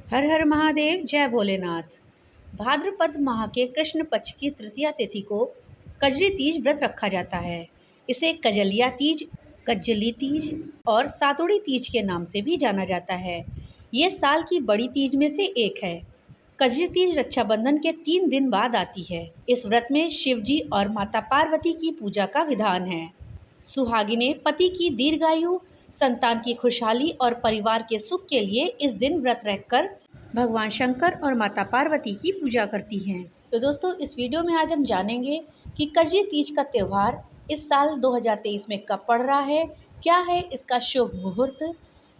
हर हर महादेव, जय भोलेनाथ। भाद्रपद माह के कृष्ण पक्ष की तृतीया तिथि को कजरी तीज व्रत रखा जाता है। इसे कजलिया तीज, कज्जली तीज और सातुड़ी तीज के नाम से भी जाना जाता है। ये साल की बड़ी तीज में से एक है। कजरी तीज रक्षाबंधन के 3 दिन बाद आती है। इस व्रत में शिव जी और माता पार्वती की पूजा का विधान है। सुहागिनें पति की दीर्घायु, संतान की खुशहाली और परिवार के सुख के लिए इस दिन व्रत रखकर भगवान शंकर और माता पार्वती की पूजा करती हैं। तो दोस्तों, इस वीडियो में आज हम जानेंगे कि कजरी तीज का त्यौहार इस साल 2023 में कब पड़ रहा है, क्या है इसका शुभ मुहूर्त,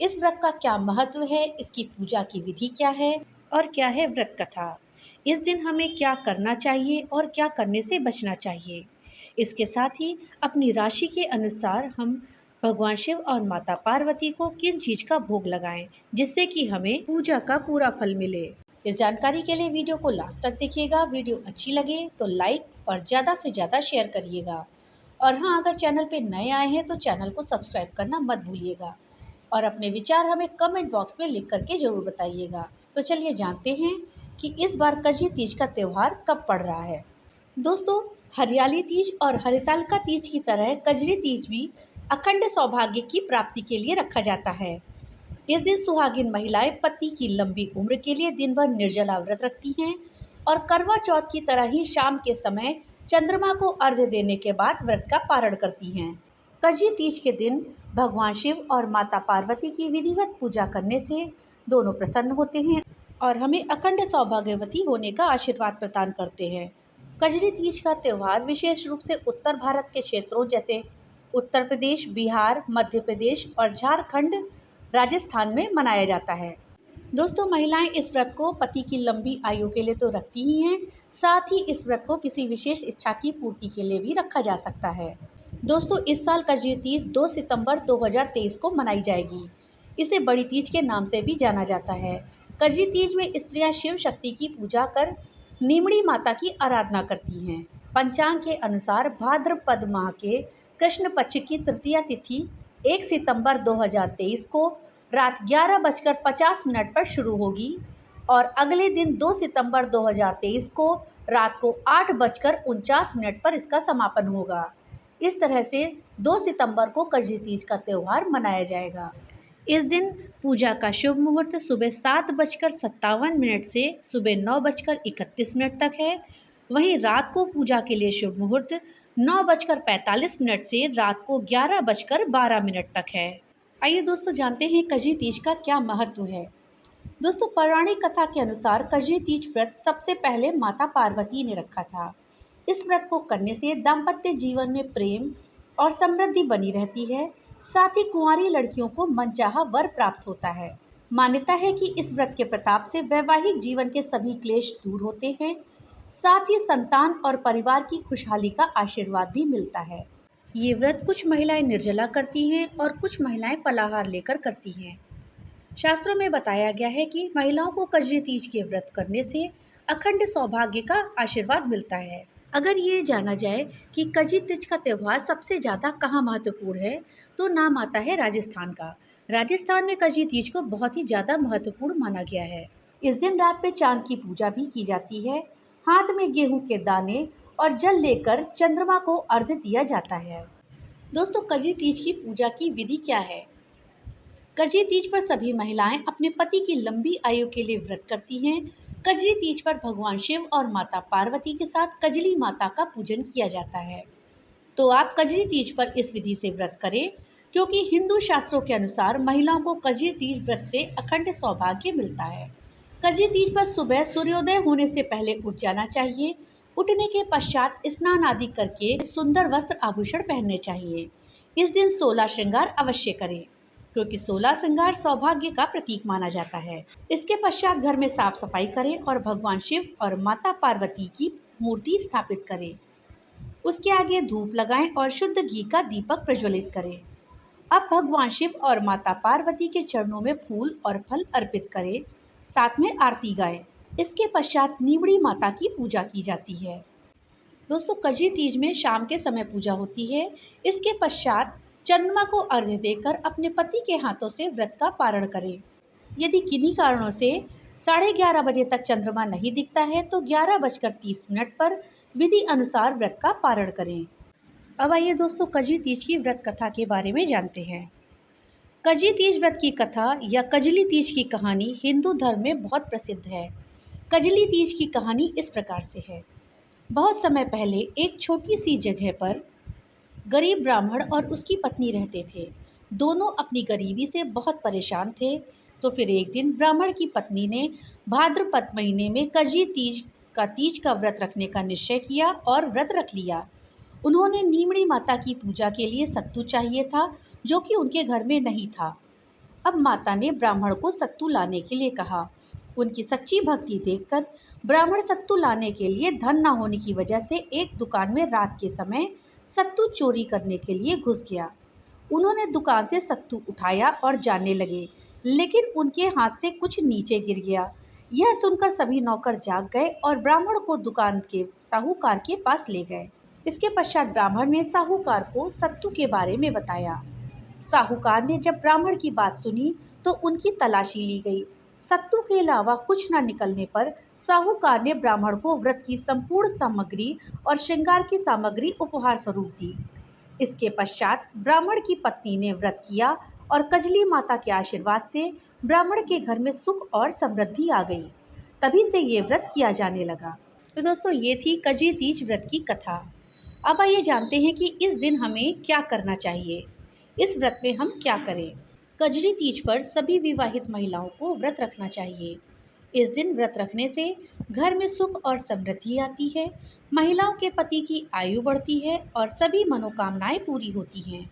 इस व्रत का क्या महत्व है, इसकी पूजा की विधि क्या है और क्या है व्रत कथा। इस दिन हमें क्या करना चाहिए और क्या करने से बचना चाहिए। इसके साथ ही अपनी राशि के अनुसार हम भगवान शिव और माता पार्वती को किन चीज का भोग लगाएं, जिससे कि हमें पूजा का पूरा फल मिले। इस जानकारी के लिए वीडियो को लास्ट तक देखिएगा। वीडियो अच्छी लगे तो लाइक और ज़्यादा से ज़्यादा शेयर करिएगा। और हाँ, अगर चैनल पे नए आए हैं तो चैनल को सब्सक्राइब करना मत भूलिएगा और अपने विचार हमें कमेंट बॉक्स में लिख करके जरूर बताइएगा। तो चलिए जानते हैं कि इस बार कजरी तीज का त्यौहार कब पड़ रहा है। दोस्तों, हरियाली तीज और हरितालिका तीज की तरह कजरी तीज भी अखंड सौभाग्य की प्राप्ति के लिए रखा जाता है। इस दिन सुहागिन महिलाएं पति की लंबी उम्र के लिए दिन भर निर्जला व्रत रखती हैं और करवा चौथ की तरह ही शाम के समय चंद्रमा को अर्घ्य देने के बाद व्रत का पारण करती हैं। कजरी तीज के दिन भगवान शिव और माता पार्वती की विधिवत पूजा करने से दोनों प्रसन्न होते हैं और हमें अखंड सौभाग्यवती होने का आशीर्वाद प्रदान करते हैं। कजरी तीज का त्यौहार विशेष रूप से उत्तर भारत के क्षेत्रों जैसे उत्तर प्रदेश, बिहार, मध्य प्रदेश और झारखंड, राजस्थान में मनाया जाता है। दोस्तों, महिलाएं इस व्रत को पति की लंबी आयु के लिए तो रखती ही हैं, साथ ही इस व्रत को किसी विशेष इच्छा की पूर्ति के लिए भी रखा जा सकता है। दोस्तों, इस साल कजरी तीज 2 सितंबर 2023 को मनाई जाएगी। इसे बड़ी तीज के नाम से भी जाना जाता है। कजरी तीज में स्त्रियां शिव शक्ति की पूजा कर नीमड़ी माता की आराधना करती हैं। पंचांग के अनुसार भाद्रपद माह के कृष्ण पक्ष की तृतीया तिथि 1 सितंबर 2023 को रात 11:50 पर शुरू होगी और अगले दिन 2 सितंबर 2023 को रात को 8:49 पर इसका समापन होगा। इस तरह से 2 सितंबर को कजरी तीज का त्यौहार मनाया जाएगा। इस दिन पूजा का शुभ मुहूर्त सुबह 7:57 से सुबह 9:31 तक है। वहीं रात को पूजा के लिए शुभ मुहूर्त 9:45 से रात को 11:12 तक है। आइए दोस्तों, जानते हैं कजरी तीज का क्या महत्व है। दोस्तों, पौराणिक कथा के अनुसार कजरी तीज व्रत सबसे पहले माता पार्वती ने रखा था। इस व्रत को करने से दाम्पत्य जीवन में प्रेम और समृद्धि बनी रहती है। साथ ही कुंवारी लड़कियों को मनचाहा वर प्राप्त होता है। मान्यता है कि इस व्रत के प्रताप से वैवाहिक जीवन के सभी क्लेश दूर होते हैं। साथ ही संतान और परिवार की खुशहाली का आशीर्वाद भी मिलता है। ये व्रत कुछ महिलाएं निर्जला करती हैं और कुछ महिलाएं फलाहार लेकर करती हैं। शास्त्रों में बताया गया है कि महिलाओं को कजरी तीज के व्रत करने से अखंड सौभाग्य का आशीर्वाद मिलता है। अगर ये जाना जाए कि कजरी तीज का त्यौहार सबसे ज़्यादा कहाँ महत्वपूर्ण है, तो नाम आता है राजस्थान का। राजस्थान में कजरी तीज को बहुत ही ज़्यादा महत्वपूर्ण माना गया है। इस दिन रात में चांद की पूजा भी की जाती है। हाथ में गेहूं के दाने और जल लेकर चंद्रमा को अर्घ्य दिया जाता है। दोस्तों, कजरी तीज की पूजा की विधि क्या है। कजरी तीज पर सभी महिलाएं अपने पति की लंबी आयु के लिए व्रत करती हैं। कजरी तीज पर भगवान शिव और माता पार्वती के साथ कजली माता का पूजन किया जाता है। तो आप कजरी तीज पर इस विधि से व्रत करें, क्योंकि हिंदू शास्त्रों के अनुसार महिलाओं को कजरी तीज व्रत से अखंड सौभाग्य मिलता है। कजरी तीज पर सुबह सूर्योदय होने से पहले उठ जाना चाहिए। उठने के पश्चात स्नान आदि करके सुंदर वस्त्र आभूषण पहनने चाहिए। इस दिन 16 श्रृंगार अवश्य करें, क्योंकि 16 श्रृंगार सौभाग्य का प्रतीक माना जाता है। इसके पश्चात घर में साफ सफाई करें और भगवान शिव और माता पार्वती की मूर्ति स्थापित करें। उसके आगे धूप लगाएं और शुद्ध घी का दीपक प्रज्वलित करें। अब भगवान शिव और माता पार्वती के चरणों में फूल और फल अर्पित करें, साथ में आरती गाएं। इसके पश्चात नीवड़ी माता की पूजा की जाती है। दोस्तों, कजरी तीज में शाम के समय पूजा होती है। इसके पश्चात चंद्रमा को अर्घ्य देकर अपने पति के हाथों से व्रत का पारण करें। यदि किन्हीं कारणों से 11:30 बजे तक चंद्रमा नहीं दिखता है तो 11:30 पर विधि अनुसार व्रत का पारण करें। अब आइए दोस्तों कजरी तीज की व्रत कथा के बारे में जानते हैं। कजरी तीज व्रत की कथा या कजली तीज की कहानी हिंदू धर्म में बहुत प्रसिद्ध है। कजली तीज की कहानी इस प्रकार से है। बहुत समय पहले एक छोटी सी जगह पर गरीब ब्राह्मण और उसकी पत्नी रहते थे। दोनों अपनी गरीबी से बहुत परेशान थे। तो फिर एक दिन ब्राह्मण की पत्नी ने भाद्रपद महीने में कजरी तीज का व्रत रखने का निश्चय किया और व्रत रख लिया। उन्होंने नीमड़ी माता की पूजा के लिए सत्तू चाहिए था, जो कि उनके घर में नहीं था। अब माता ने ब्राह्मण को सत्तू लाने के लिए कहा। उनकी सच्ची भक्ति देखकर ब्राह्मण सत्तू लाने के लिए धन न होने की वजह से एक दुकान में रात के समय सत्तू चोरी करने के लिए घुस गया। उन्होंने दुकान से सत्तू उठाया और जाने लगे, लेकिन उनके हाथ से कुछ नीचे गिर गया। यह सुनकर सभी नौकर जाग गए और ब्राह्मण को दुकान के साहूकार के पास ले गए। इसके पश्चात ब्राह्मण ने साहूकार को सत्तू के बारे में बताया। साहूकार ने जब ब्राह्मण की बात सुनी तो उनकी तलाशी ली गई। सत्तू के अलावा कुछ न निकलने पर साहूकार ने ब्राह्मण को व्रत की संपूर्ण सामग्री और श्रृंगार की सामग्री उपहार स्वरूप दी। इसके पश्चात ब्राह्मण की पत्नी ने व्रत किया और कजली माता के आशीर्वाद से ब्राह्मण के घर में सुख और समृद्धि आ गई। तभी से ये व्रत किया जाने लगा। तो दोस्तों ये थी कजरी तीज व्रत की कथा। अब आइए जानते हैं कि इस दिन हमें क्या करना चाहिए। इस व्रत में हम क्या करें। कजरी तीज पर सभी विवाहित महिलाओं को व्रत रखना चाहिए। इस दिन व्रत रखने से घर में सुख और समृद्धि आती है, महिलाओं के पति की आयु बढ़ती है और सभी मनोकामनाएं पूरी होती हैं।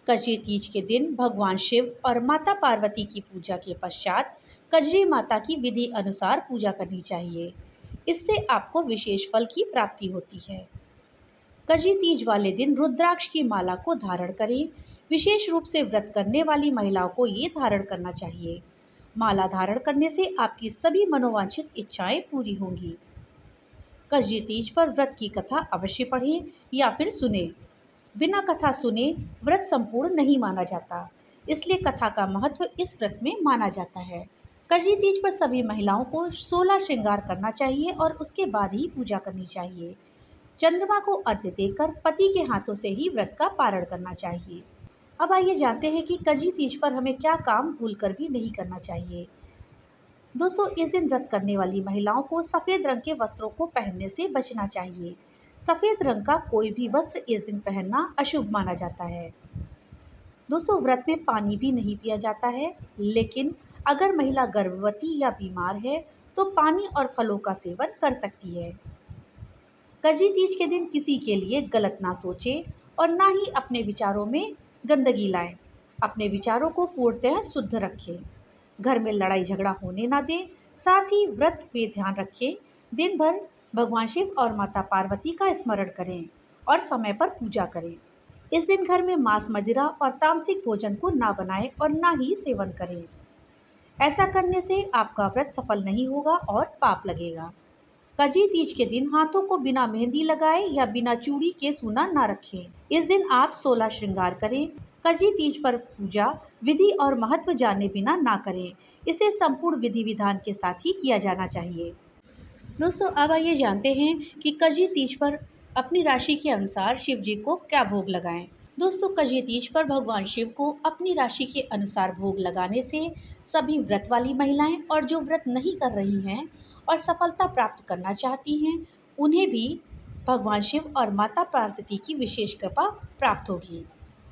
कजरी तीज के दिन भगवान शिव और माता पार्वती की पूजा के पश्चात कजरी माता की विधि अनुसार पूजा करनी चाहिए। इससे आपको विशेष फल की प्राप्ति होती है। कजरी तीज वाले दिन रुद्राक्ष की माला को धारण करें। विशेष रूप से व्रत करने वाली महिलाओं को ये धारण करना चाहिए। माला धारण करने से आपकी सभी मनोवांछित इच्छाएं पूरी होंगी। कजरी तीज पर व्रत की कथा अवश्य पढ़ें या फिर सुने। बिना कथा सुने व्रत संपूर्ण नहीं माना जाता, इसलिए कथा का महत्व इस व्रत में माना जाता है। कजरी तीज पर सभी महिलाओं को 16 श्रृंगार करना चाहिए और उसके बाद ही पूजा करनी चाहिए। चंद्रमा को अर्घ्य देकर पति के हाथों से ही व्रत का पारण करना चाहिए। अब आइए जानते हैं कि कजरी तीज पर हमें क्या काम भूलकर भी नहीं करना चाहिए। दोस्तों इस दिन व्रत करने वाली महिलाओं को सफ़ेद रंग के वस्त्रों को पहनने से बचना चाहिए। सफ़ेद रंग का कोई भी वस्त्र इस दिन पहनना अशुभ माना जाता है। दोस्तों व्रत में पानी भी नहीं पिया जाता है, लेकिन अगर महिला गर्भवती या बीमार है तो पानी और फलों का सेवन कर सकती है। कजरी तीज के दिन किसी के लिए गलत ना सोचें और ना ही अपने विचारों में गंदगी लाएं। अपने विचारों को पूर्णतः शुद्ध रखें। घर में लड़ाई झगड़ा होने ना दें। साथ ही व्रत में ध्यान रखें। दिन भर भगवान शिव और माता पार्वती का स्मरण करें और समय पर पूजा करें। इस दिन घर में मांस मदिरा और तामसिक भोजन को ना बनाएं और ना ही सेवन करें। ऐसा करने से आपका व्रत सफल नहीं होगा और पाप लगेगा। कजरी तीज के दिन हाथों को बिना मेहंदी लगाए या बिना चूड़ी के सूना ना रखें। इस दिन आप 16 श्रृंगार करें। कजरी तीज पर पूजा विधि और महत्व जाने बिना ना करें। इसे संपूर्ण विधि विधान के साथ ही किया जाना चाहिए। दोस्तों अब आइए जानते हैं कि कजरी तीज पर अपनी राशि के अनुसार शिव जी को क्या भोग लगाएं। दोस्तों कजरी तीज पर भगवान शिव को अपनी राशि के अनुसार भोग लगाने से सभी व्रत वाली महिलाएं और जो व्रत नहीं कर रही हैं और सफलता प्राप्त करना चाहती हैं, उन्हें भी भगवान शिव और माता पार्वती की विशेष कृपा प्राप्त होगी।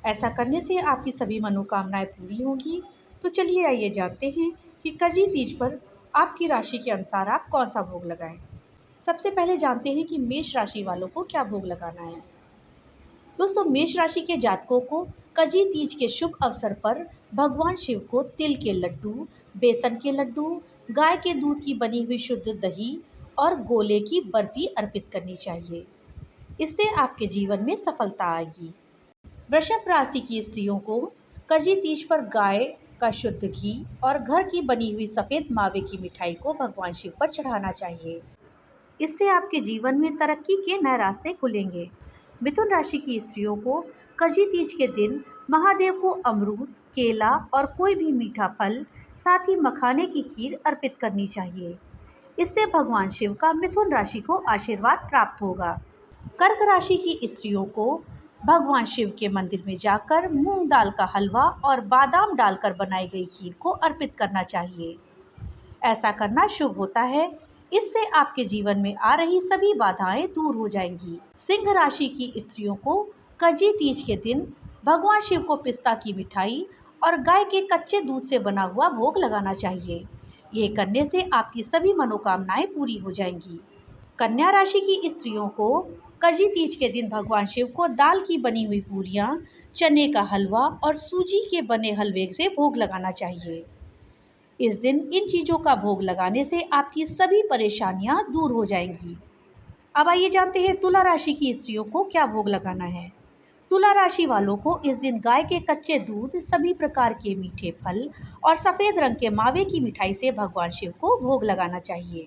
ऐसा करने से आपकी सभी मनोकामनाएं पूरी होंगी। तो चलिए आइए जानते हैं कि कजरी तीज पर आपकी राशि के अनुसार आप कौन सा भोग लगाएं। सबसे पहले जानते हैं कि मेष राशि वालों को क्या भोग लगाना है। दोस्तों मेष राशि के जातकों को कजरी तीज के शुभ अवसर पर भगवान शिव को तिल के लड्डू, बेसन के लड्डू, गाय के दूध की बनी हुई शुद्ध दही और गोले की बर्फी अर्पित करनी चाहिए। इससे आपके जीवन में सफलता आएगी। वृषभ राशि की स्त्रियों को कजरी तीज पर गाय का शुद्ध घी और घर की बनी हुई सफ़ेद मावे की मिठाई को भगवान शिव पर चढ़ाना चाहिए। इससे आपके जीवन में तरक्की के नए रास्ते खुलेंगे। मिथुन राशि की स्त्रियों को कजरी तीज के दिन महादेव को अमरूद, केला और कोई भी मीठा फल साथ ही मखाने की खीर अर्पित करनी चाहिए। इससे भगवान शिव का मिथुन राशि को आशीर्वाद प्राप्त होगा। कर्क राशि की स्त्रियों को भगवान शिव के मंदिर में जाकर मूंग दाल का हलवा और बादाम डालकर बनाई गई खीर को अर्पित करना चाहिए। ऐसा करना शुभ होता है। इससे आपके जीवन में आ रही सभी बाधाएं दूर हो जाएंगी। सिंह राशि की स्त्रियों को कजी तीज के दिन भगवान शिव को पिस्ता की मिठाई और गाय के कच्चे दूध से बना हुआ भोग लगाना चाहिए। ये करने से आपकी सभी मनोकामनाएं पूरी हो जाएंगी। कन्या राशि की स्त्रियों को कजी तीज के दिन भगवान शिव को दाल की बनी हुई पूरियां, चने का हलवा और सूजी के बने हलवे से भोग लगाना चाहिए। इस दिन इन चीज़ों का भोग लगाने से आपकी सभी परेशानियां दूर हो जाएंगी। अब आइए जानते हैं तुला राशि की स्त्रियों को क्या भोग लगाना है। तुला राशि वालों को इस दिन गाय के कच्चे दूध, सभी प्रकार के मीठे फल और सफ़ेद रंग के मावे की मिठाई से भगवान शिव को भोग लगाना चाहिए।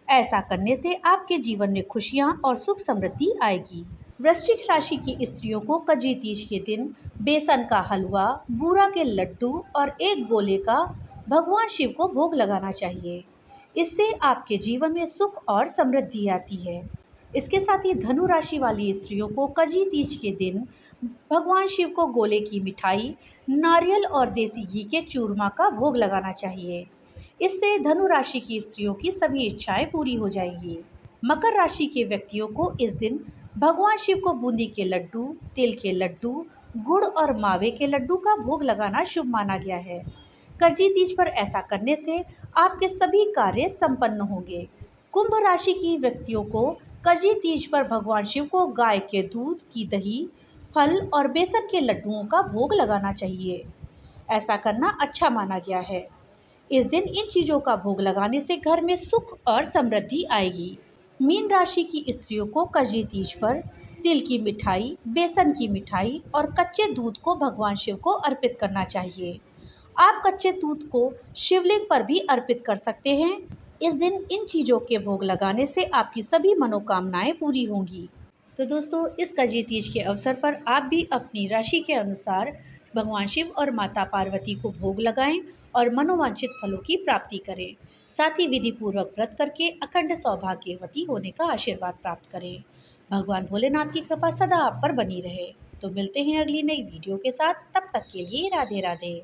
ऐसा करने से आपके जीवन में खुशियां और सुख समृद्धि आएगी। वृश्चिक राशि की स्त्रियों को कजी तीज के दिन बेसन का हलवा, बूरा के लड्डू और एक गोले का भगवान शिव को भोग लगाना चाहिए। इससे आपके जीवन में सुख और समृद्धि आती है। इसके साथ ही धनु राशि वाली स्त्रियों को कजी तीज के दिन भगवान शिव को गोले की मिठाई, नारियल और देसी घी के चूरमा का भोग लगाना चाहिए। इससे धनु राशि की स्त्रियों की सभी इच्छाएं पूरी हो जाएंगी। मकर राशि के व्यक्तियों को इस दिन भगवान शिव को बूंदी के लड्डू, तिल के लड्डू, गुड़ और मावे के लड्डू का भोग लगाना शुभ माना गया है। कजी तीज पर ऐसा करने से आपके सभी कार्य संपन्न होंगे। कुंभ राशि की व्यक्तियों को कजी तीज पर भगवान शिव को गाय के दूध की दही, फल और बेसन के लड्डुओं का भोग लगाना चाहिए। ऐसा करना अच्छा माना गया है। इस दिन इन चीज़ों का भोग लगाने से घर में सुख और समृद्धि आएगी। मीन राशि की स्त्रियों को कजी तीज पर तिल की मिठाई, बेसन की मिठाई और कच्चे दूध को भगवान शिव को अर्पित करना चाहिए। आप कच्चे दूध को शिवलिंग पर भी अर्पित कर सकते हैं। इस दिन इन चीज़ों के भोग लगाने से आपकी सभी मनोकामनाएं पूरी होंगी। तो दोस्तों, इस कजी तीज के अवसर पर आप भी अपनी राशि के अनुसार भगवान शिव और माता पार्वती को भोग लगाएं और मनोवांछित फलों की प्राप्ति करें। साथ ही विधि पूर्वक व्रत करके अखंड सौभाग्यवती होने का आशीर्वाद प्राप्त करें। भगवान भोलेनाथ की कृपा सदा आप पर बनी रहे। तो मिलते हैं अगली नई वीडियो के साथ। तब तक के लिए राधे राधे।